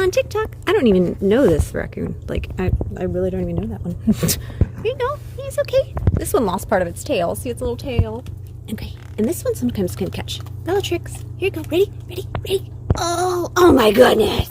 on TikTok. I don't even know this raccoon. Like, I really don't even know that one. You know, he's okay. This one lost part of its tail. See its little tail? Okay, and this one sometimes can catch little tricks. Here you go. Ready? Ready? Ready? Oh my goodness.